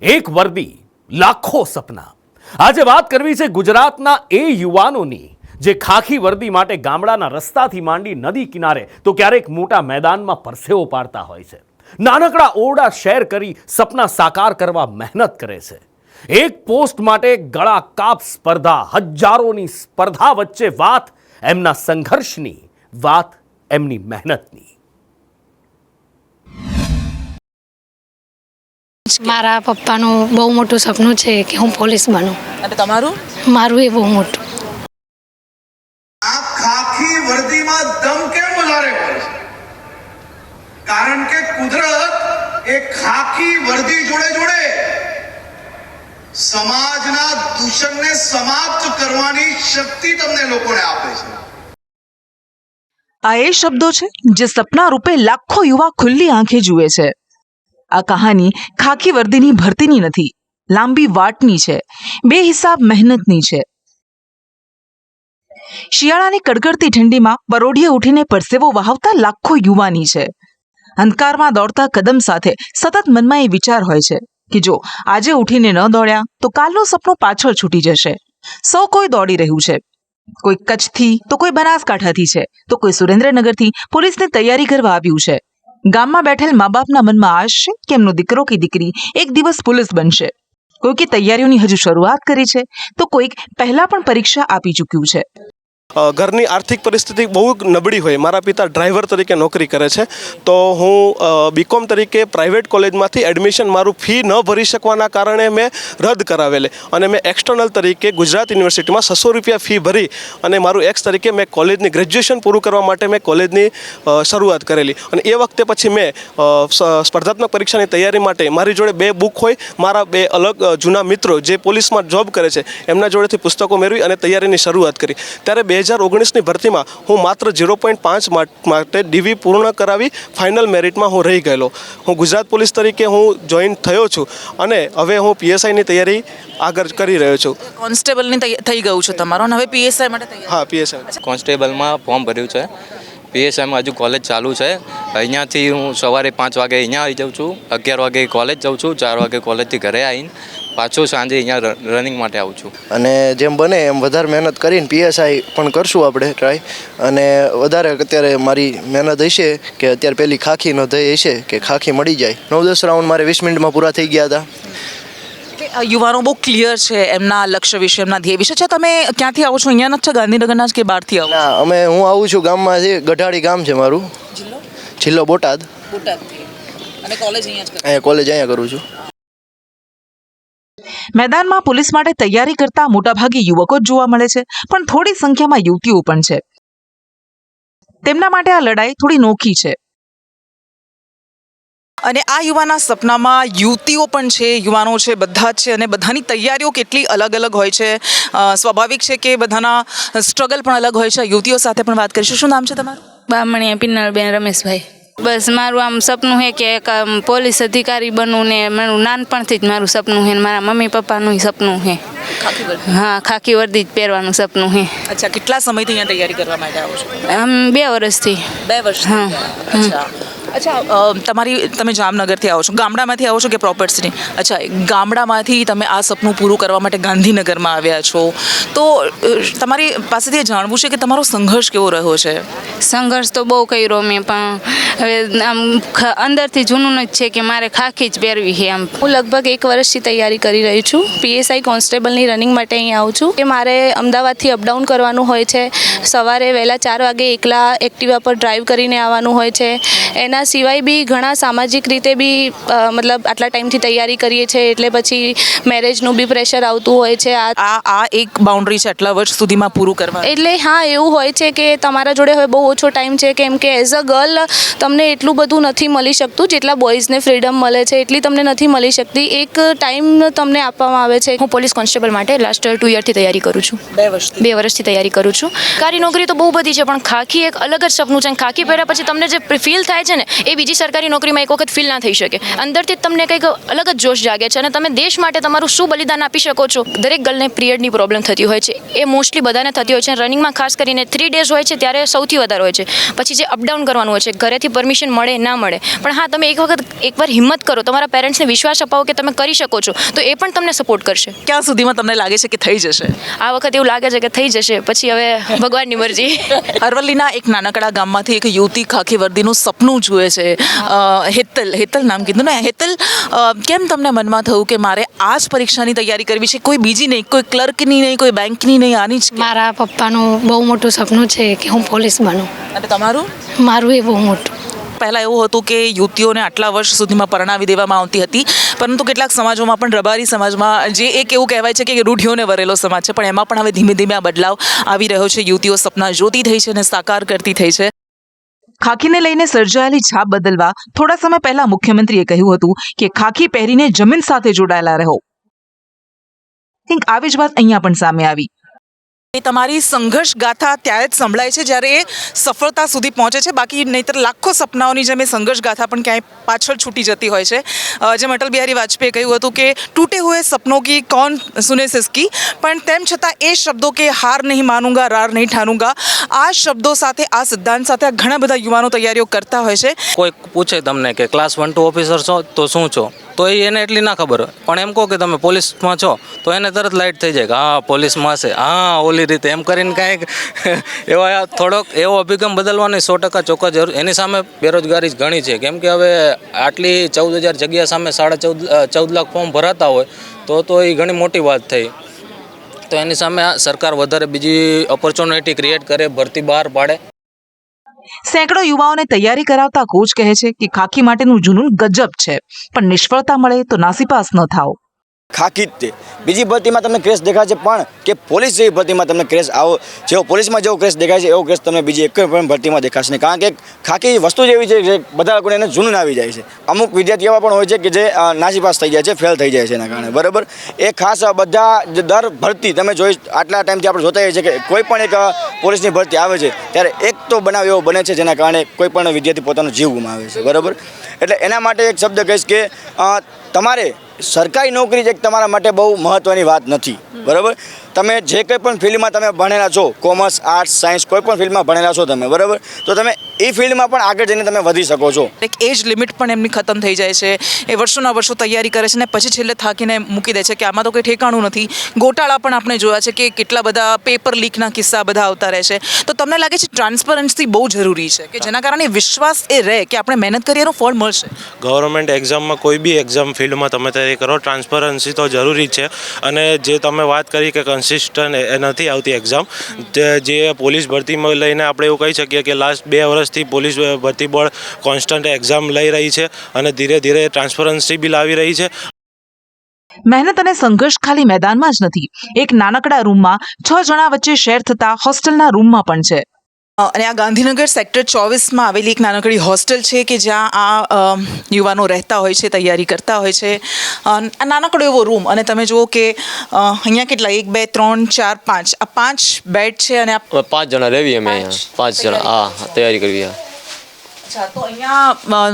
એક વર્દી લાખો સપના. આજે વાત કરવી છે ગુજરાતના એ યુવાનોની જે ખાખી વર્દી માટે ગામડાના રસ્તાથી માંડી નદી કિનારે તો ક્યારેક મોટા મેદાનમાં પરસેવો પાડતા હોય છે. નાનકડા ઓરડા શેર કરી સપના સાકાર કરવા મહેનત કરે છે. એક પોસ્ટ માટે ગળા કાપ સ્પર્ધા, હજારોની સ્પર્ધા વચ્ચે વાત એમના સંઘર્ષની, વાત એમની મહેનતની. મારા પપ્પાનું બહુ મોટું સપનું છે કે હું પોલીસ બનું. અને તમારું? મારું એ બહુ મોટું. આ ખાખી વર્દીમાં દમ કેમ વધારે હોય છે? કારણ કે કુદરત એ ખાખી વર્દી જોડે જોડે સમાજના દૂષણને સમાપ્ત કરવાની શક્તિ તમને લોકોને આપે છે. આ એ શબ્દો છે જે સપના રૂપે લાખો યુવા ખુલ્લી આંખે જુએ છે. આ કહાની ખાખી વર્દીની ભરતીની નથી, લાંબી વાટની છે, બે હિસાબ મહેનતની છે. શિયાળાની કડકડતી ઠંડીમાં પરોઢિયે ઉઠીને પરસેવો વહાવતા લાખો યુવાની છે. અંધકારમાં દોડતા કદમ સાથે સતત મનમાં એ વિચાર હોય છે કે જો આજે ઉઠીને ન દોડ્યા તો કાલનું સપનું પાછળ છૂટી જશે. સૌ કોઈ દોડી રહ્યું છે. કોઈ કચ્છથી તો કોઈ બનાસકાંઠાથી છે તો કોઈ સુરેન્દ્રનગરથી પોલીસની તૈયારી કરવા આવ્યું છે. ગામમાં બેઠેલ મા બાપના મનમાં આશ છે કે એમનો દીકરો કે દીકરી એક દિવસ પોલીસ બનશે. કોઈકે તૈયારીઓની હજુ શરૂઆત કરી છે તો કોઈક પહેલા પણ પરીક્ષા આપી ચૂક્યું છે. ઘરની આર્થિક પરિસ્થિતિ બહુ નબળી હોય. મારા પિતા ડ્રાઈવર તરીકે નોકરી કરે છે, તો હું બીકોમ તરીકે પ્રાઇવેટ કોલેજમાંથી એડમિશન મારું ફી ન ભરી શકવાના કારણે મેં રદ કરાવેલી અને મેં એક્સટર્નલ તરીકે ગુજરાત યુનિવર્સિટીમાં 600 રૂપિયા ફી ભરી અને મારું એક્સ તરીકે મેં કોલેજની ગ્રેજ્યુએશન પૂરું કરવા માટે મેં કોલેજની શરૂઆત કરેલી. અને એ વખતે પછી મેં સ્પર્ધાત્મક પરીક્ષાની તૈયારી માટે મારી જોડે 2 બુક હોય, મારા 2 અલગ જૂના મિત્રો જે પોલીસમાં જોબ કરે છે એમના જોડેથી પુસ્તકો મેળવી અને તૈયારીની શરૂઆત કરી. ત્યારે 2019ની ભરતીમાં હું માત્ર 0.5 માટે ડીવી પૂર્ણ કરાવી ફાઇનલ મેરિટમાં હું રહી ગયેલો. હું ગુજરાત પોલીસ તરીકે હું જોઈન થયો છું અને હવે હું પીએસઆઈની તૈયારી આગળ કરી રહ્યો છું. કોન્સ્ટેબલની થઈ ગયું છે તમારું અને હવે પીએસઆઈ માટે તૈયાર? હા, પીએસઆઈ કોન્સ્ટેબલમાં ફોર્મ ભર્યું છે. પીએસઆઈમાં હજુ કોલેજ ચાલુ છે. અહીંયાથી હું સવારે 5 વાગે અહીંયા આવી જાઉં છું, 11 વાગે કોલેજ જાઉં છું, 4 વાગે કોલેજથી ઘરે આવીને પાછો સાંજે અહીંયા રનિંગ માટે આવું છું. અને જેમ બને એમ વધારે મહેનત કરીને પીએસઆઈ પણ કરશું આપણે ટ્રાય. અને વધારે અત્યારે મારી મહેનત હશે કે અત્યારે પેલી ખાખીનો ધ્યેય હશે કે ખાખી મળી જાય. 9-10 રાઉન્ડ મારે 20 મિનિટમાં પૂરા થઈ ગયા હતા. યુવાનો બહુ ક્લિયર છે એમના લક્ષ્ય વિશે, એમના ધ્યેય વિશે. છે તમે ક્યાંથી આવો છો? અહીંયાના જ છો, ગાંધીનગરના જ કે બહારથી આવો? ના, હું આવું છું ગામમાં છે, ગઢાળી ગામ છે મારું, જિલ્લો બોટાદ. અને કોલેજ અહીંયા કોલેજ અહીંયા કરું છું. મેદાનમાં પોલીસ માટે તૈયારી કરતા મોટાભાગે યુવકો જ જોવા મળે છે, પણ થોડી સંખ્યામાં યુવતીઓ પણ છે. તેમના માટે આ લડાઈ થોડી નોખી છે. અને આ યુવાના સપનામાં યુવતીઓ પણ છે, યુવાનો છે, બધા જ છે. અને બધાની તૈયારીઓ કેટલી અલગ અલગ હોય છે. સ્વાભાવિક છે કે બધાના સ્ટ્રગલ પણ અલગ હોય છે. યુવતીઓ સાથે પણ વાત કરીશું. શું નામ છે તમારું? બામણીયા પિન્નળબેન રમેશભાઈ. બસ મારું આમ સપનું છે કે એક પોલીસ અધિકારી બનવું ને મારું નાનપણથી જ મારું સપનું છે. મારા મમ્મી પપ્પાનું સપનું છે. હા, ખાખી વર્દી જ પહેરવાનું સપનું છે. અચ્છા, કેટલા સમયથી અહીંયા તૈયારી કરવા માટે આવો છો? આમ 2 વર્ષથી. 2 વર્ષ. હા. અચ્છા, તમે જામનગરથી આવો છો, ગામડામાંથી આવો છો કે પ્રોપર સિટી? અચ્છા, ગામડામાંથી તમે આ સપનું પૂરું કરવા માટે ગાંધીનગરમાં આવ્યા છો, તો તમારી પાસેથી એ જાણવું છે કે તમારો સંઘર્ષ કેવો રહ્યો છે? સંઘર્ષ તો બહુ કર્યો મેં, પણ હવે આમ અંદરથી જૂનું જ છે કે મારે ખાખી જ પહેરવી છે. આમ હું લગભગ 1 વર્ષથી તૈયારી કરી રહી છું. પીએસઆઈ કોન્સ્ટેબલની રનિંગ માટે અહીં આવું છું. કે મારે અમદાવાદથી અપડાઉન કરવાનું હોય છે. સવારે વહેલા 4 વાગે એકલા એક્ટિવા પર ડ્રાઈવ કરીને આવવાનું હોય છે. એના સિવાય બી ઘણા સામાજિક રીતે બી મતલબ આટલા ટાઈમથી તૈયારી કરીએ છીએ એટલે પછી મેરેજનું બી પ્રેશર આવતું હોય છે. આ એક બાઉન્ડ્રી છે આટલા વર્ષ સુધીમાં પૂરું કરવા. એટલે હા, એવું હોય છે કે તમારા જોડે હવે બહુ ઓછો ટાઈમ છે, કેમ કે એઝ અ ગર્લ તમને એટલું બધું નથી મળી શકતું જેટલા બોયઝને ફ્રીડમ મળે છે એટલી તમને નથી મળી શકતી. એક ટાઈમ તમને આપવામાં આવે છે. હું પોલીસ કોન્સ્ટેબલ માટે લાસ્ટ 2 યરથી તૈયારી કરું છું. 2 વર્ષથી તૈયારી કરું છું. સરકારી નોકરી તો બહુ બધી છે, પણ ખાખી એક અલગ જ સપનું છે. ખાખી પહેર્યા પછી તમને જે ફીલ થાય છે ને એ બીજી સરકારી નોકરીમાં એક વખત ફીલ ના થઈ શકે. અંદરથી જ તમને કંઈક અલગ જ જોશ જાગે છે અને તમે દેશ માટે તમારું શું બલિદાન આપી શકો છો. દરેક ગર્લને પિરિયડની પ્રોબ્લેમ થતી હોય છે, એ મોસ્ટલી બધાને થતી હોય છે. રનિંગમાં ખાસ કરીને 3 days હોય છે ત્યારે સૌથી વધારે હોય છે. પછી જે અપડાઉન કરવાનું હોય છે, ઘરેથી પરમિશન મળે ના મળે, પણ હા તમે એકવાર હિંમત કરો, તમારા પેરેન્ટ્સને વિશ્વાસ અપાવો કે તમે કરી શકો છો, તો એ પણ તમને સપોર્ટ કરશે. ક્યાં સુધીમાં તમને લાગે છે કે થઈ જશે? આ વખત એવું લાગે છે કે થઈ જશે, પછી હવે ભગવાનની મરજી. અરવલ્લીના એક નાનકડા ગામમાંથી એક યુવતી ખાખી વર્દીનું સપનું જુએ છે. હેતલ નામ કીધું ને. હેતલ, કેમ તમને મનમાં થયું કે મારે આ જ પરીક્ષાની તૈયારી કરવી છે, કોઈ બીજી નહીં, કોઈ ક્લર્કની નહીં, કોઈ બેંકની નહીં, આની જ? મારા પપ્પાનું બહુ મોટું સપનું છે કે હું પોલીસ બનું. અને તમારું? મારું એ બહુ મોટું. પહેલાં એવું હતું કે યુવતીઓને આટલા વર્ષ સુધીમાં પરણાવી દેવામાં આવતી હતી, પરંતુ કેટલાક સમાજોમાં પણ રબારી સમાજમાં જે એક એવું કહેવાય છે કે રૂઢિઓને વરેલો સમાજ છે, પણ એમાં પણ હવે ધીમે ધીમે આ બદલાવ આવી રહ્યો છે. યુવતીઓ સપના જોતી થઈ છે અને સાકાર કરતી થઈ છે. ખાખીને લઈને સર્જાયેલી છાપ બદલવા થોડા સમય પહેલા મુખ્યમંત્રીએ કહ્યું હતું કે ખાખી પહેરીને જમીન સાથે જોડાયેલા રહો. કંઈક આવી જ વાત અહીંયા પણ સામે આવી. એ તમારી સંઘર્ષ ગાથા ત્યારે જ સંભળાય છે જ્યારે એ સફળતા સુધી પહોંચે છે, બાકી નહીંતર લાખો સપનાઓની જેમ એ સંઘર્ષ ગાથા પણ ક્યાંય પાછળ છૂટી જતી હોય છે. જેમ અટલ બિહારી વાજપેયીએ કહ્યું હતું કે ટૂટે હુએ સપનોं की कौन सुने सिसकी, પણ તેમ છતાં એ શબ્દો કે હાર નહીં માનુંગા, રાર નહીં ઠાનુંગા, આ શબ્દો સાથે, આ સિદ્ધાંત સાથે ઘણા બધા યુવાનો તૈયારીઓ કરતા હોય છે. કોઈ પૂછે તમને કે ક્લાસ 1 to ઓફિસર છો તો શું છો, તો એને એટલી ના ખબર હોય, પણ એમ કહો કે તમે પોલીસમાં છો તો એને તરત લાઇટ થઈ જાય કે હા પોલીસમાં છે, હા ઓલી રીતે એમ કરીને કાંઈક એવા થોડોક એવો અભિગમ બદલવાની 100% ચોક્કસ જરૂર. એની સામે બેરોજગારી જ ઘણી છે, કેમ કે હવે આટલી 14,000 જગ્યા સામે 14.5 લાખ ફોર્મ ભરાતા હોય તો એ ઘણી મોટી વાત થઈ. તો એની સામે સરકાર વધારે બીજી ઓપોર્ચ્યુનિટી ક્રિએટ કરે, ભરતી બહાર પાડે. સેંકડો યુવાઓને તૈયારી કરાવતા કોચ કહે છે કે ખાખી માટેનું જુનૂન ગજબ છે, પણ નિષ્ફળતા મળે તો નાસીપાસ ન થાઓ. ખાખી જ તે બીજી ભરતીમાં તમને ક્રેશ દેખાય છે, પણ કે પોલીસ જેવી ભરતીમાં તમને ક્રેશ જેવો પોલીસમાં જેવો ક્રેશ દેખાય છે એવો ક્રેશ તમને બીજી એક પણ ભરતીમાં દેખાશે નહીં. કારણ કે ખાખી વસ્તુ જેવી છે જે બધા લોકોને એને જૂનૂન આવી જાય છે. અમુક વિદ્યાર્થીઓ એવા પણ હોય છે કે જે નાસીપાસ થઈ જાય છે, ફેલ થઈ જાય છે એના કારણે, બરાબર. એ ખાસ બધા દર ભરતી તમે જોઈ આટલા ટાઈમથી આપણે જોતા હોઈએ છીએ કે કોઈ પણ એક પોલીસની ભરતી આવે છે ત્યારે એક તો બનાવ એવો બને છે જેના કારણે કોઈ પણ વિદ્યાર્થી પોતાનો જીવ ગુમાવે છે, બરાબર. એટલે એના માટે એક શબ્દ કહીશ કે તમારે સરકારી નોકરી જ એક તમારા માટે બહુ મહત્ત્વની વાત નથી, બરાબર. તમે જે કંઈ પણ ફિલ્ડમાં તમે ભણેલા છો, કોમર્સ, આર્ટ્સ, સાયન્સ, કોઈ પણ ફિલ્ડમાં ભણેલા છો તમે, બરાબર, તો તમે એ ફિલ્ડમાં પણ આગળ જઈને તમે વધી શકો છો. એક એજ લિમિટ પણ એમની ખતમ થઈ જાય છે. એ વર્ષોના વર્ષો તૈયારી કરે છે ને પછી છેલ્લે થાકીને મૂકી દે છે કે આમાં તો કંઈ ઠેકાણું નથી. ગોટાળા પણ આપણે જોયા છે કે કેટલા બધા પેપર લીકના કિસ્સા બધા આવતા રહે છે. તો તમને લાગે છે ટ્રાન્સપરન્સી બહુ જરૂરી છે કે જેના કારણે વિશ્વાસ એ રહે કે આપણે મહેનત કરીએ એનું ફળ મળશે. ગવર્મેન્ટ એક્ઝામમાં કોઈ બી એક્ઝામ ફિલ્ડમાં તમે તૈયારી કરો, ટ્રાન્સપરન્સી તો જરૂરી છે. અને જે તમે વાત કરી કે કન્સિસ્ટન્ટ એ નથી આવતી એક્ઝામ, જે પોલીસ ભરતીમાં લઈને આપણે એવું કહી શકીએ કે લાસ્ટ 2 વર્ષથી પોલીસ ભરતી બોર્ડ કોન્સ્ટન્ટ એક્ઝામ લઈ રહી છે અને ધીરે ધીરે ટ્રાન્સપરન્સી બી લાવી રહી છે. મહેનત અને સંઘર્ષ ખાલી મેદાનમાં જ નથી, એક નાનકડા રૂમમાં 6 જણા વચ્ચે શેર થતા હોસ્ટેલના રૂમમાં પણ છે. અને આ ગાંધીનગર સેક્ટર 24માં આવેલી એક નાનકડી હોસ્ટેલ છે કે જ્યાં આ યુવાનો રહેતા હોય છે, તૈયારી કરતા હોય છે. આ નાનકડો એવો રૂમ, અને તમે જુઓ કે અહીંયા કેટલા 1 2 3 4 5 આ 5 બેડ છે અને 5 જણા રહેવી અમે અહીંયા, 5 જણા હા તૈયારી કરવી. અચ્છા, તો અહીંયા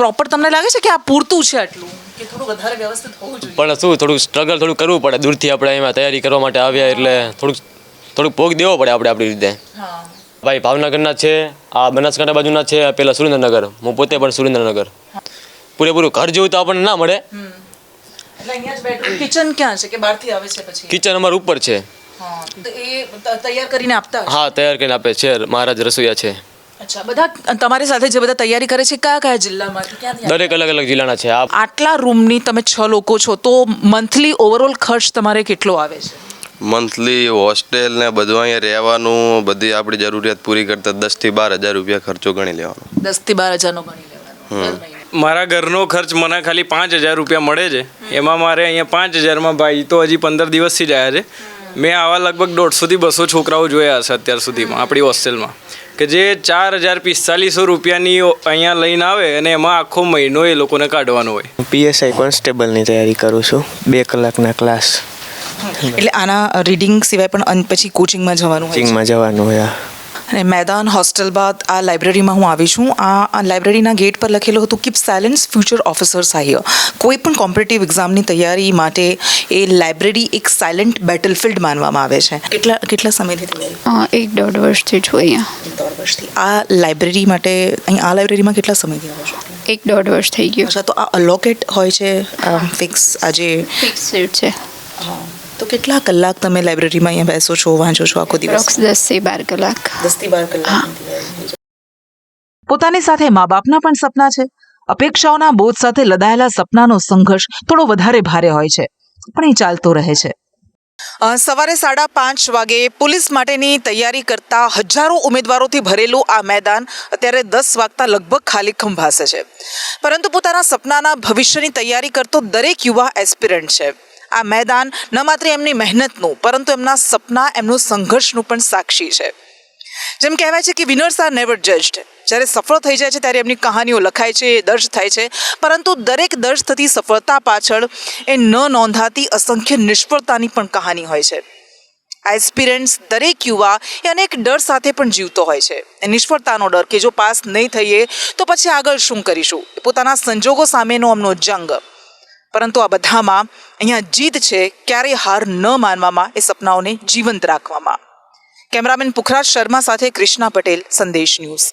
પ્રોપર તમને લાગે છે કે આ પૂરતું છે આટલું કે થોડું વધારે વ્યવસ્થિત હોવું જોઈએ? પણ શું થોડુંક સ્ટ્રગલ થોડું કરવું પડે, દૂરથી આપણે એમાં તૈયારી કરવા માટે આવ્યા એટલે થોડુંક ભોગ દેવો પડે આપણે આપણી રીતે. ભાઈ ભાવનગરના છે, આ બનાસકાંઠા બાજુના છે, પેલા સુરેન્દ્રનગર, હું પોતે પણ સુરેન્દ્રનગર. પૂરેપૂરું ઘર જેવું તો આપણને ના મળે. એટલે અહીંયા જ બેડરૂમ. કિચન ક્યાં છે કે બહારથી આવે છે? પછી કિચન અમારું ઉપર છે. તો એ તૈયાર કરીને આપતા હશે? હા તૈયાર કરીને આપે છે, મહારાજ રસોઈયા છે. અચ્છા, બધા તમારી સાથે જે બધા તૈયારી કરે છે કયા કયા જિલ્લામાંથી, ક્યાંથી? દરેક અલગ અલગ જિલ્લાના છે. આટલા રૂમની તમે 6 લોકો છો તો મંથલી ઓવરઓલ ખર્ચ તમારે કેટલો આવે છે? મંથલી હોસ્ટેલ ને બધું અહીંયા રહેવાનું, બધી આપણી જરૂરિયાત પૂરી કરતા 10 થી 12 હજાર રૂપિયા ખર્ચો ગણી લેવાનો. 10 થી 12 હજારનો ગણી લેવાનો. મારા ઘરનો ખર્ચ મને ખાલી 5,000 રૂપિયા મળે છે. એમાં મારે અહીંયા 5,000માં ભાઈ તો હજી 15 દિવસથી જ આવ્યા છે. મેં આવા લગભગ 150 થી 200 છોકરાઓ જોયા હશે અત્યાર સુધીમાં આપણી હોસ્ટેલમાં, કે જે 4,4500 રૂપિયાની અહીંયા લઈને આવે અને એમાં આખો મહિનો એ લોકોને કાઢવાનો હોય. PSI કોન્સ્ટેબલની તૈયારી કરું છું, 2 કલાકના ક્લાસ. એટલે આના રીડિંગ સિવાય પણ પછી કોચિંગમાં જવાનું હોય? કોચિંગમાં જવાનું હોય. અને મેદાન હોસ્ટેલ બાદ આ લાઇબ્રેરીમાં હું આવી છું. આ લાઇબ્રેરીના ગેટ પર લખેલું હતું keep silence future officers R here. કોઈ પણ કોમ્પિટિટિવ એક્ઝામની તૈયારી માટે એ લાઇબ્રેરી એક સાયલેન્ટ બેટલફિલ્ડ માનવામાં આવે છે. કેટલા સમયથી તૈયારી? 1-1.5 વર્ષથી છું અહીંયા. 1.5 વર્ષથી આ લાઇબ્રેરી માટે આ લાઇબ્રેરીમાં કેટલા સમયથી આવો છો? 1-1.5 વર્ષ થઈ ગયું. અચ્છા, તો આ અલોકેટ હોય છે ફિક્સ આજે ફિક્સ સીટ છે. તો કેટલા કલાક તમે લાઇબ્રેરીમાં અહીંયા બેસો છો, વાંચો છો આખો દિવસ? અપ્રોક્સ 10 થી 12 કલાક. 10 થી 12 કલાક. પોતાની સાથે મા બાપના પણ સપના છે. અપેક્ષાઓના બોજ સાથે લદાયેલા સપનાનો સંઘર્ષ થોડો વધારે ભારે હોય છે, પણ એ ચાલતો રહે છે. સવારે 5:30 વાગે પોલીસ માટેની તૈયારી કરતા હજારો ઉમેદવારોથી ભરેલું આ મેદાન અત્યારે 10 વાગતા લગભગ ખાલીખમ ભાસે છે. પરંતુ પોતાના સપનાના ભવિષ્યની તૈયારી કરતો દરેક યુવા એસ્પિરન્ટ છે. આ મેદાન ન માત્ર એમની મહેનતનું પરંતુ એમના સપના, એમનું સંઘર્ષનું પણ સાક્ષી છે. જેમ કહેવાય છે કે વિનર્સ આર નેવર જજ્ડ. જ્યારે સફળ થઈ જાય છે ત્યારે એમની કહાનીઓ લખાય છે, દર્જ થાય છે, પરંતુ દરેક દર્જ થતી સફળતા પાછળ એ ન નોંધાતી અસંખ્ય નિષ્ફળતાની પણ કહાની હોય છે. એસ્પિરન્ટ્સ દરેક યુવા એ અનેક ડર સાથે પણ જીવતો હોય છે. એ નિષ્ફળતાનો ડર કે જો પાસ નહીં થઈએ તો પછી આગળ શું કરીશું, પોતાના સંજોગો સામેનો અમનો જંગ. પરંતુ આ બધામાં અહીંયા જીત છે ક્યારેય હાર ન માનવામાં, એ સપનાઓને જીવંત રાખવામાં. કેમેરામેન પુખરાજ શર્મા સાથે કૃષ્ણા પટેલ, સંદેશ ન્યૂઝ.